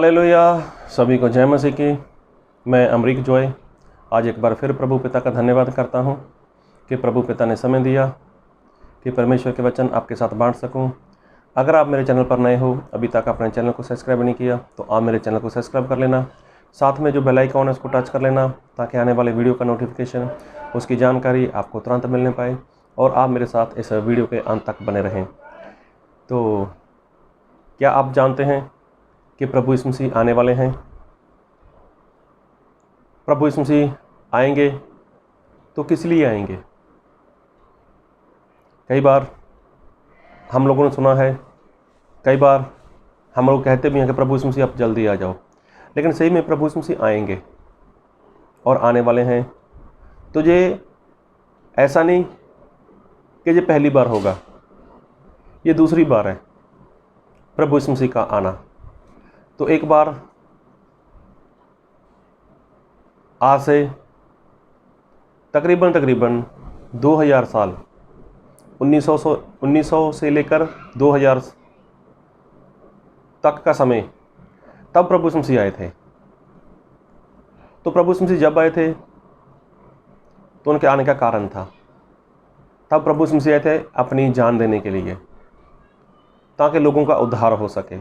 Hallelujah. सभी को जय मसीह की। मैं अमरीक जॉय आज एक बार फिर प्रभु पिता का धन्यवाद करता हूँ कि प्रभु पिता ने समय दिया कि परमेश्वर के वचन आपके साथ बांट सकूँ। अगर आप मेरे चैनल पर नए हो, अभी तक अपने चैनल को सब्सक्राइब नहीं किया, तो आप मेरे चैनल को सब्सक्राइब कर लेना। साथ में जो बेल आइकन है उसको टच कर लेना, ताकि आने वाले वीडियो का नोटिफिकेशन, उसकी जानकारी आपको तुरंत मिलने पाए और आप मेरे साथ इस वीडियो के अंत तक बने रहें। तो क्या आप जानते हैं कि प्रभु यीशु मसीह आने वाले हैं? प्रभु यीशु मसीह आएंगे तो किस लिए आएंगे? कई बार हम लोगों ने सुना है, कई बार हम लोग कहते भी हैं कि प्रभु यीशु मसीह आप जल्दी आ जाओ, लेकिन सही में प्रभु यीशु मसीह आएंगे और आने वाले हैं। तो ये ऐसा नहीं कि ये पहली बार होगा, ये दूसरी बार है प्रभु यीशु मसीह का आना। तो एक बार आज से तकरीबन 2000 साल 1900 से लेकर 2000 तक का समय, तब प्रभु यीशु मसीह आए थे। तो प्रभु यीशु मसीह जब आए थे तो उनके आने का कारण था। तब प्रभु यीशु मसीह आए थे अपनी जान देने के लिए, ताकि लोगों का उद्धार हो सके,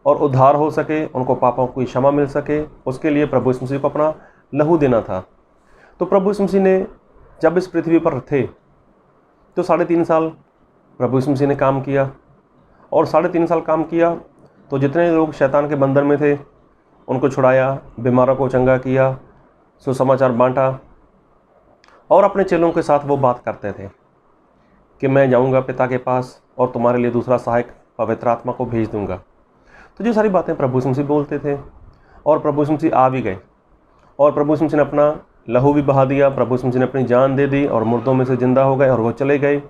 और उद्धार हो सके, उनको पापों की क्षमा मिल सके। उसके लिए प्रभु यीशु मसीह को अपना लहू देना था। तो प्रभु यीशु मसीह ने जब इस पृथ्वी पर थे तो 3.5 साल प्रभु यीशु मसीह ने काम किया, और 3.5 साल काम किया तो जितने लोग शैतान के बंधन में थे उनको छुड़ाया, बीमारों को चंगा किया, सुसमाचार बांटा, और अपने चेलों के साथ वो बात करते थे कि मैं जाऊंगा पिता के पास और तुम्हारे लिए दूसरा सहायक पवित्र आत्मा को भेज दूंगा। तो जो सारी बातें प्रभु यीशु मसीह बोलते थे, और प्रभु यीशु मसीह आ भी गए, और प्रभु यीशु मसीह ने अपना लहू भी बहा दिया, प्रभु यीशु मसीह ने अपनी जान दे दी, और मुर्दों में से जिंदा हो गए और वो चले गए।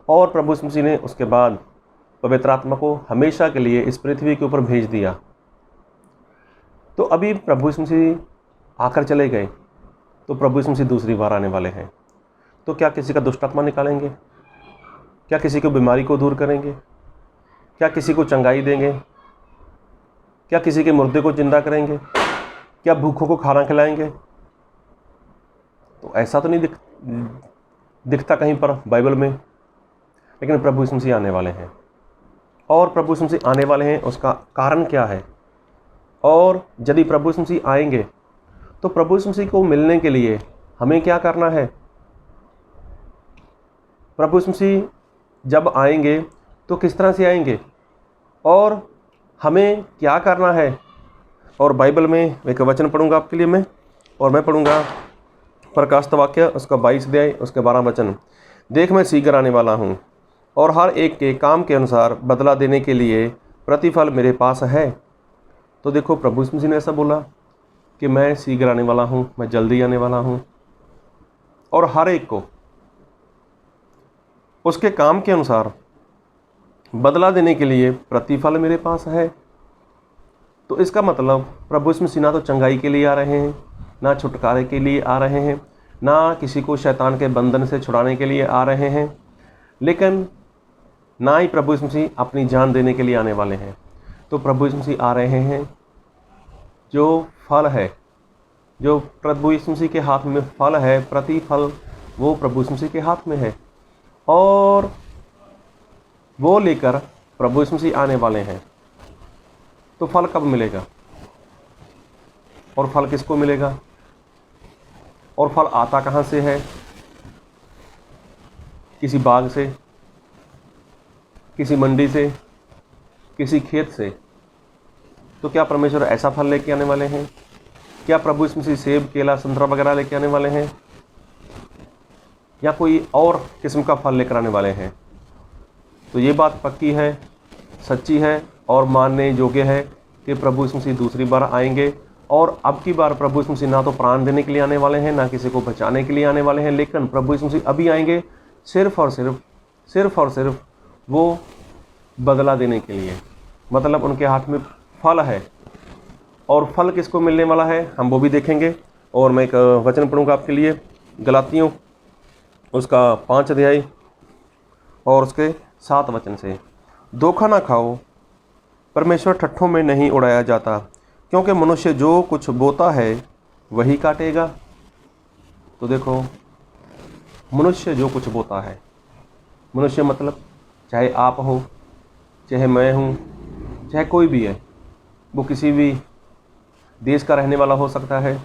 और प्रभु यीशु मसीह ने उसके बाद पवित्र आत्मा को हमेशा के लिए इस पृथ्वी के ऊपर भेज दिया। तो अभी प्रभु यीशु मसीह आकर चले गए, तो प्रभु यीशु मसीह दूसरी बार आने वाले हैं। तो क्या किसी का दुष्ट आत्मा निकालेंगे? क्या किसी को बीमारी को दूर करेंगे? क्या किसी को चंगाई देंगे? क्या किसी के मुर्दे को जिंदा करेंगे? क्या भूखों को खाना खिलाएंगे? तो ऐसा तो नहीं दिखता कहीं पर बाइबल में, लेकिन प्रभु यीशु मसीह आने वाले हैं। और प्रभु यीशु मसीह आने वाले हैं, उसका कारण क्या है? और यदि प्रभु यीशु मसीह आएंगे तो प्रभु यीशु मसीह को मिलने के लिए हमें क्या करना है? प्रभु यीशु मसीह जब आएंगे तो किस तरह से आएंगे, और हमें क्या करना है? और बाइबल में एक वचन पढ़ूंगा आपके लिए और मैं पढ़ूंगा प्रकाशित वाक्य उसका 22 अध्याय उसके 12 वचन। देख मैं शीघ्र आने वाला हूँ, और हर एक के काम के अनुसार बदला देने के लिए प्रतिफल मेरे पास है। तो देखो, प्रभु यीशु मसीह ने ऐसा बोला कि मैं शीघ्र आने वाला हूँ, मैं जल्दी आने वाला हूँ, और हर एक को उसके काम के अनुसार बदला देने के लिए प्रतिफल मेरे पास है। तो इसका मतलब प्रभु यीशु मसीह ना तो चंगाई के लिए आ रहे हैं, ना छुटकारे के लिए आ रहे हैं, ना किसी को शैतान के बंधन से छुड़ाने के लिए आ रहे हैं, लेकिन ना ही प्रभु यीशु मसीह अपनी जान देने के लिए आने वाले हैं। तो प्रभु यीशु मसीह आ रहे हैं, जो फल है, जो प्रभु यीशु मसीह के हाथ में फल है, प्रतिफल वो प्रभु यीशु मसीह के हाथ में है, और वो लेकर प्रभु यीशु मसीह आने वाले हैं। तो फल कब मिलेगा, और फल किसको मिलेगा, और फल आता कहाँ से है? किसी बाग से, किसी मंडी से, किसी खेत से? तो क्या परमेश्वर ऐसा फल लेके आने वाले हैं? क्या प्रभु यीशु मसीह सेब, केला, संतरा वगैरह लेके आने वाले हैं, या कोई और किस्म का फल लेकर आने वाले हैं? तो ये बात पक्की है, सच्ची है, और मानने योग्य है कि प्रभु यीशु मसीह दूसरी बार आएंगे। और अब की बार प्रभु यीशु मसीह ना तो प्राण देने के लिए आने वाले हैं, ना किसी को बचाने के लिए आने वाले हैं, लेकिन प्रभु यीशु मसीह अभी आएंगे सिर्फ और सिर्फ वो बदला देने के लिए। मतलब उनके हाथ में फल है, और फल किसको मिलने वाला है हम वो भी देखेंगे। और मैं एक वचन पढ़ूंगा आपके लिए, गलातियों उसका 5 अध्याय और उसके 7 वचन से। धोखा ना खाओ, परमेश्वर ठट्ठों में नहीं उड़ाया जाता, क्योंकि मनुष्य जो कुछ बोता है वही काटेगा। तो देखो, मनुष्य जो कुछ बोता है, मनुष्य मतलब चाहे आप हो, चाहे मैं हूँ, चाहे कोई भी है, वो किसी भी देश का रहने वाला हो सकता है,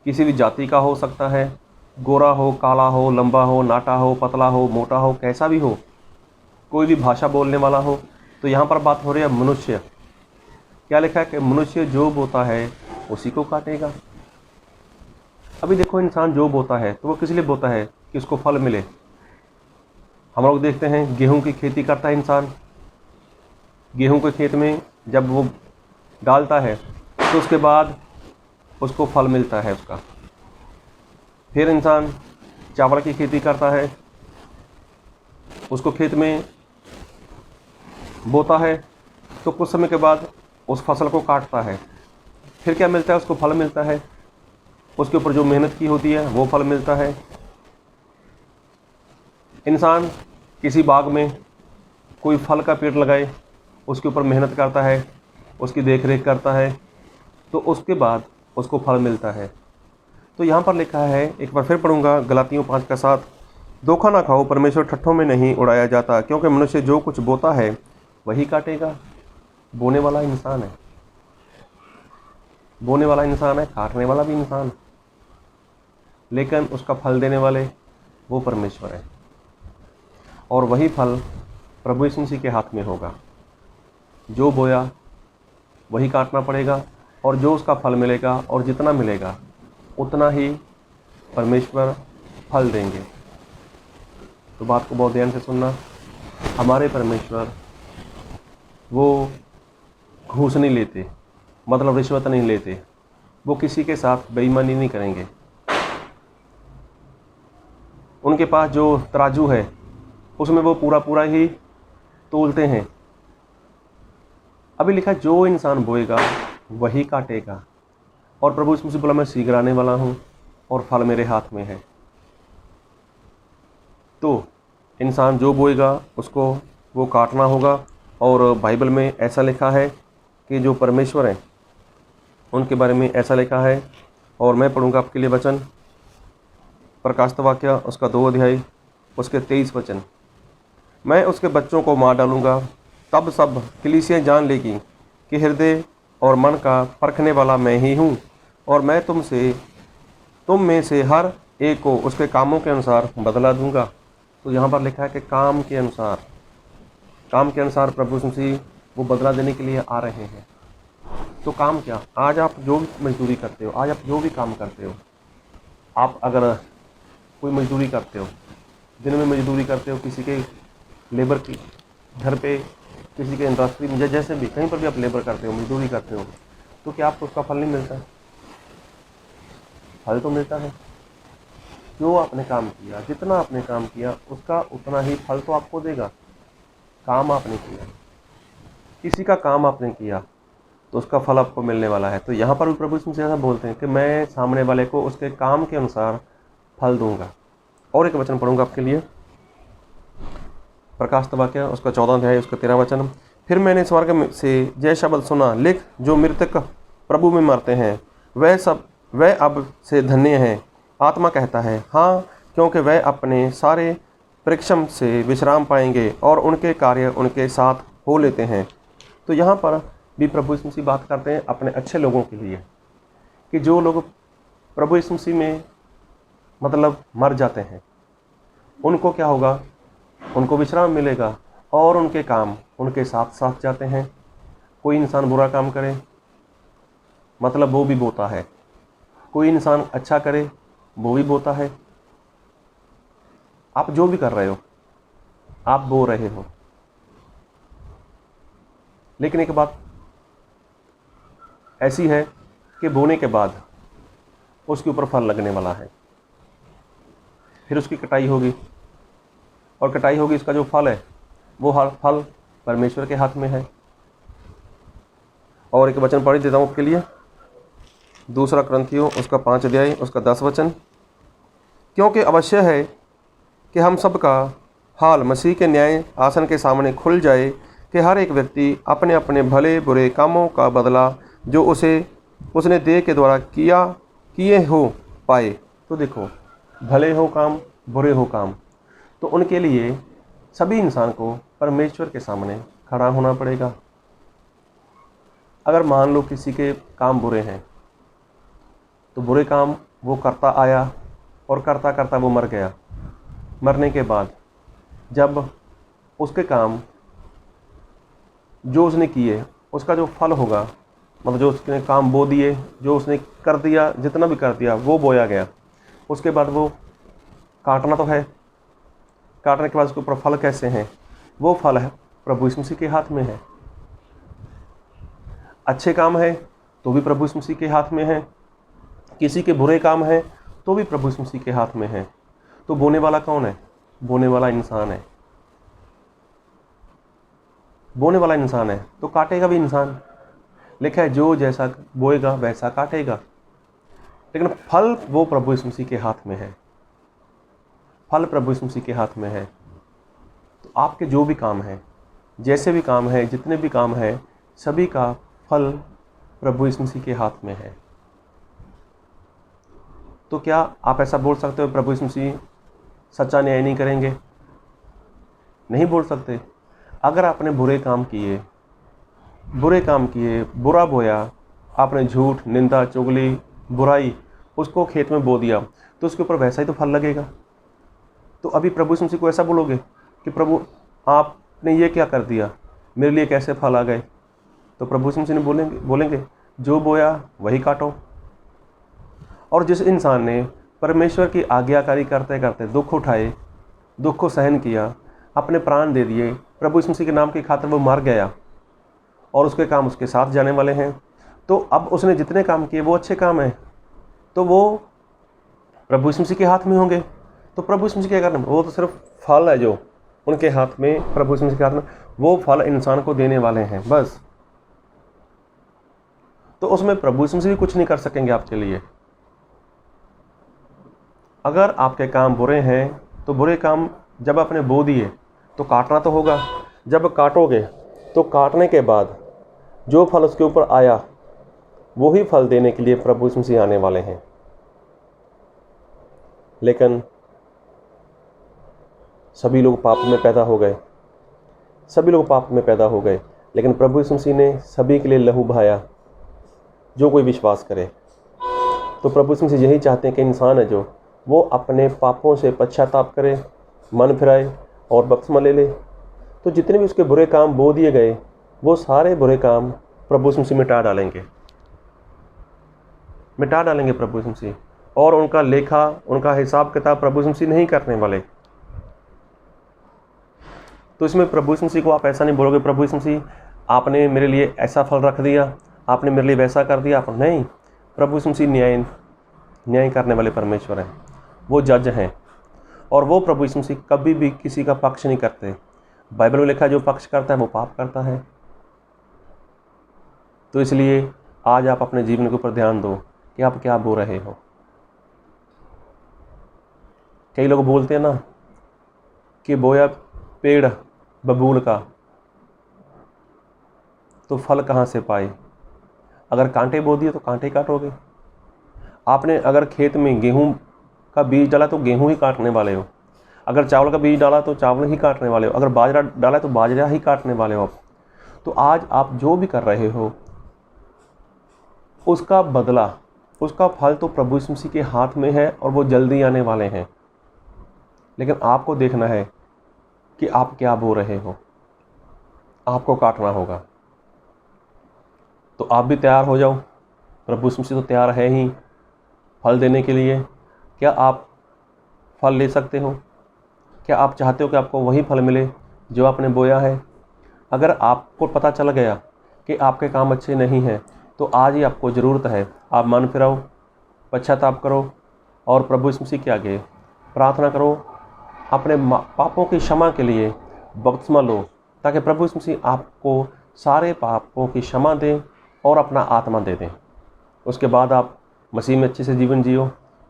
किसी भी जाति का हो सकता है, गोरा हो, काला हो, लंबा हो, नाटा हो, पतला हो, मोटा हो, कैसा भी हो, कोई भी भाषा बोलने वाला हो। तो यहाँ पर बात हो रही है मनुष्य। क्या लिखा है कि मनुष्य जो बोता है उसी को काटेगा। अभी देखो, इंसान जो बोता है तो वो किस लिए बोता है? कि उसको फल मिले। हम लोग देखते हैं गेहूं की खेती करता है इंसान, गेहूं के खेत में जब वो डालता है तो उसके बाद उसको फल मिलता है उसका। फिर इंसान चावल की खेती करता है, उसको खेत में बोता है, तो कुछ समय के बाद उस फसल को काटता है, फिर क्या मिलता है? उसको फल मिलता है, उसके ऊपर जो मेहनत की होती है वो फल मिलता है। इंसान किसी बाग में कोई फल का पेड़ लगाए, उसके ऊपर मेहनत करता है, उसकी देख रेख करता है, तो उसके बाद उसको फल मिलता है। तो यहाँ पर लिखा है, एक बार फिर पढ़ूंगा, गलातियों 5:7, धोखा ना खाओ, परमेश्वर ठट्ठों में नहीं उड़ाया जाता, क्योंकि मनुष्य जो कुछ बोता है वही काटेगा। बोने वाला इंसान है, बोने वाला इंसान है, काटने वाला भी इंसान है, लेकिन उसका फल देने वाले वो परमेश्वर है। और वही फल प्रभु यीशु मसीह के हाथ में होगा। जो बोया वही काटना पड़ेगा, और जो उसका फल मिलेगा और जितना मिलेगा उतना ही परमेश्वर फल देंगे। तो बात को बहुत ध्यान से सुनना। हमारे परमेश्वर वो घूस नहीं लेते, मतलब रिश्वत नहीं लेते, वो किसी के साथ बेईमानी नहीं करेंगे। उनके पास जो तराजू है उसमें वो पूरा पूरा ही तोलते हैं। अभी लिखा, जो इंसान बोएगा वही काटेगा। और प्रभु यीशु मसीह बोला, मैं शीघ्र आने वाला हूँ और फल मेरे हाथ में है। तो इंसान जो बोएगा उसको वो काटना होगा। और बाइबल में ऐसा लिखा है कि जो परमेश्वर हैं उनके बारे में ऐसा लिखा है। और मैं पढ़ूंगा आपके लिए वचन, प्रकाशित वाक्य उसका 2 अध्याय उसके 23 वचन। मैं उसके बच्चों को मार डालूंगा, तब सब कलीसियाँ जान लेगी कि हृदय और मन का परखने वाला मैं ही हूँ, और मैं तुम में से हर एक को उसके कामों के अनुसार बदला दूंगा। तो यहाँ पर लिखा है कि काम के अनुसार प्रभु यीशु मसीह वो बदला देने के लिए आ रहे हैं। तो काम क्या? आज आप जो भी मजदूरी करते हो, आज आप जो भी काम करते हो, आप अगर कोई मजदूरी करते हो, दिन में मजदूरी करते हो, किसी के लेबर की घर पे, किसी के इंडस्ट्री में, जैसे भी कहीं पर भी आप लेबर करते हो, मजदूरी करते हो, तो क्या आपको उसका फल नहीं मिलता है? फल तो मिलता है। जो आपने काम किया, जितना आपने काम किया उसका उतना ही फल तो आपको देगा। काम आपने किया, किसी का काम आपने किया तो उसका फल आपको मिलने वाला है। तो यहाँ पर भी प्रभु यीशु मसीह ऐसा बोलते हैं कि मैं सामने वाले को उसके काम के अनुसार फल दूंगा। और एक वचन पढ़ूंगा आपके लिए, प्रकाशित वाक्य उसका 14 अध्याय उसका 13 वचन। फिर मैंने स्वर्ग से जय शब्द सुना, लिख, जो मृतक प्रभु में मरते हैं वह अब से धन्य हैं। आत्मा कहता है, हाँ, क्योंकि वह अपने सारे परिश्रम से विश्राम पाएंगे और उनके कार्य उनके साथ हो लेते हैं। तो यहाँ पर भी प्रभु यीशु मसीह बात करते हैं अपने अच्छे लोगों के लिए, कि जो लोग प्रभु यीशु मसीह में मतलब मर जाते हैं, उनको क्या होगा? उनको विश्राम मिलेगा और उनके काम उनके साथ साथ जाते हैं। कोई इंसान बुरा काम करे, मतलब वो भी बोता है। कोई इंसान अच्छा करे, वो भी बोता है। आप जो भी कर रहे हो, आप बो रहे हो, लेकिन एक बात ऐसी है कि बोने के बाद उसके ऊपर फल लगने वाला है। फिर उसकी कटाई होगी, और कटाई होगी, इसका जो फल है वो हर फल परमेश्वर के हाथ में है। और एक वचन पढ़ देता हूँ आपके लिए, 2 कुरिन्थियों उसका 5 अध्याय उसका 10 वचन। क्योंकि अवश्य है कि हम सब का हाल मसीह के न्याय आसन के सामने खुल जाए, कि हर एक व्यक्ति अपने अपने भले बुरे कामों का बदला जो उसने देह के द्वारा किए हो पाए। तो देखो, भले हो काम, बुरे हो काम, तो उनके लिए सभी इंसान को परमेश्वर के सामने खड़ा होना पड़ेगा। अगर मान लो किसी के काम बुरे हैं, तो बुरे काम वो करता आया और करता करता वो मर गया। मरने के बाद जब उसके काम जो उसने किए, उसका जो फल होगा, मतलब जो उसने काम बो दिए, जो उसने कर दिया, जितना भी कर दिया वो बोया गया, उसके बाद वो काटना तो है। काटने के बाद उसके ऊपर फल कैसे हैं? वो फल है प्रभु यीशु मसीह के हाथ में है। अच्छे काम है तो भी प्रभु यीशु मसीह के हाथ में है, किसी के बुरे काम है तो भी प्रभु यीशु मसीह के हाथ में है। तो बोने वाला कौन है? बोने वाला इंसान है। बोने वाला इंसान है तो काटेगा भी इंसान। लिखा है जो जैसा बोएगा वैसा काटेगा। लेकिन फल वो प्रभु यीशु मसीह के हाथ में है। फल प्रभु यीशु मसीह के हाथ में है। तो आपके जो भी काम है, जैसे भी काम है, जितने भी काम है, सभी का फल प्रभु यीशु मसीह के हाथ में है। तो क्या आप ऐसा बोल सकते हो प्रभु यीशु मसीह सच्चा न्याय नहीं करेंगे? नहीं बोल सकते। अगर आपने बुरे काम किए, बुरा बोया, आपने झूठ, निंदा, चुगली, बुराई उसको खेत में बो दिया, तो उसके ऊपर वैसा ही तो फल लगेगा। तो अभी प्रभु यीशु मसीह को ऐसा बोलोगे कि प्रभु आपने ये क्या कर दिया, मेरे लिए कैसे फल आ गए? तो प्रभु यीशु मसीह ने बोलेंगे जो बोया वही काटो। और जिस इंसान ने परमेश्वर की आज्ञाकारी करते करते दुख उठाए, दुख को सहन किया, अपने प्राण दे दिए, प्रभु यीशु मसीह के नाम की खातिर वो मर गया और उसके काम उसके साथ जाने वाले हैं। तो अब उसने जितने काम किए वो अच्छे काम हैं, तो वो प्रभु यीशु मसीह के हाथ में होंगे। तो प्रभु यीशु मसीह क्या करना? वो तो सिर्फ फल है जो उनके हाथ में, प्रभु यीशु मसीह के हाथ में, वो फल इंसान को देने वाले हैं बस। तो उसमें प्रभु यीशु मसीह भी कुछ नहीं कर सकेंगे आपके लिए। अगर आपके काम बुरे हैं तो बुरे काम जब आपने बो दिए तो काटना तो होगा। जब काटोगे तो काटने के बाद जो फल उसके ऊपर आया वो ही फल देने के लिए प्रभु यीशु मसीह आने वाले हैं। लेकिन सभी लोग पाप में पैदा हो गए, लेकिन प्रभु यीशु मसीह ने सभी के लिए लहू बहाया, जो कोई विश्वास करे। तो प्रभु यीशु मसीह यही चाहते हैं कि इंसान है जो वो अपने पापों से पश्चाताप करे, मन फिराए और बपतिस्मा ले ले। तो जितने भी उसके बुरे काम बो दिए गए, वो सारे बुरे काम प्रभु यीशु मसीह मिटा डालेंगे प्रभु यीशु मसीह। और उनका लेखा, उनका हिसाब किताब प्रभु यीशु मसीह नहीं करने वाले। तो इसमें प्रभु यीशु मसीह को आप ऐसा नहीं बोलोगे प्रभु यीशु मसीह आपने मेरे लिए ऐसा फल रख दिया, आपने मेरे लिए वैसा कर दिया। नहीं, प्रभु यीशु मसीह न्याय करने वाले परमेश्वर हैं, वो जज हैं। और वो प्रभु यीशु मसीह कभी भी किसी का पक्ष नहीं करते। बाइबल में लिखा है जो पक्ष करता है वो पाप करता है। तो इसलिए आज आप अपने जीवन के ऊपर ध्यान दो कि आप क्या बो रहे हो। कई लोग बोलते हैं ना कि बोया पेड़ बबूल का तो फल कहाँ से पाए? अगर कांटे बो दिए तो कांटे काटोगे। आपने अगर खेत में गेहूं का बीज डाला तो गेहूं ही काटने वाले हो। अगर चावल का बीज डाला तो चावल ही काटने वाले हो। अगर बाजरा डाला तो बाजरा ही काटने वाले हो। तो आज आप जो भी कर रहे हो उसका बदला, उसका फल तो प्रभु यीशु मसीह के हाथ में है और वो जल्दी आने वाले हैं। लेकिन आपको देखना है कि आप क्या बो रहे हो। आपको काटना होगा। तो आप भी तैयार हो जाओ। प्रभु यीशु मसीह तो तैयार है ही फल देने के लिए। क्या आप फल ले सकते हो? क्या आप चाहते हो कि आपको वही फल मिले जो आपने बोया है? अगर आपको पता चल गया कि आपके काम अच्छे नहीं हैं, तो आज ही आपको ज़रूरत है आप मन फिराओ, पश्चाताप करो और प्रभु यीशु मसीह के आगे प्रार्थना करो। अपने पापों की क्षमा के लिए बपतिस्मा लो, ताकि प्रभु यीशु मसीह आपको सारे पापों की क्षमा दें और अपना आत्मा दे दें। उसके बाद आप मसीह में अच्छे से जीवन जियो।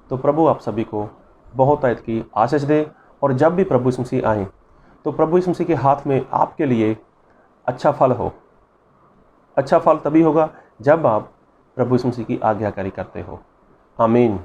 तो प्रभु आप सभी को बहुत आयत की आशीष दे। और जब भी प्रभु यीशु मसीह आएँ तो प्रभु यीशु मसीह के हाथ में आपके लिए अच्छा फल हो। अच्छा फल तभी होगा जब आप प्रभु यीशु मसीह की आज्ञाकारी करते हो। आमीन।